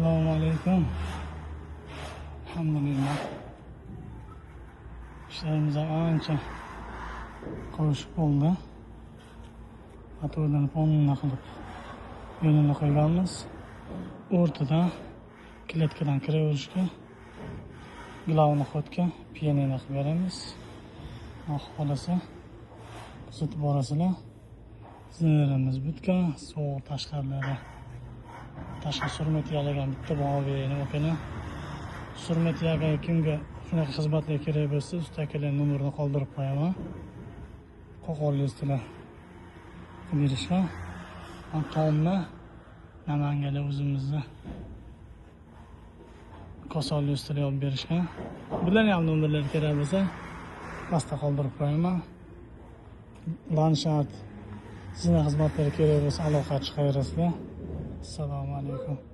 Assalomu alaykum. Alhamdulillah. İşlerimiz ancha qo'shib bo'ldi. Motordan fonini qilib yo'lini qo'yganmiz. O'rtada kletkadan kiraverishga glavni xodga pianino qilib beramiz. Xolasa kuzatib borasizlar. Zinirimiz bitgan, sovuq tashqarilari. Tashqi surmetiyalarga bitta bog'layni o'kini. Surmetiyaga kimga shunaqa xizmatlar kerak bo'lsa, ustakalar nomerini qoldirib qo'yaman. Qo'qonliklar berishgan. Tomni Namanganda o'zimizda Ko'solli ustalar olib berishgan. Bularning ham nomerlari kerak bo'lsa, pastda qoldirib qo'yaman. Lanshat sizning xizmatlari kerak bo'lsa aloqa chiqaverasizlar. Assalomu alaykum.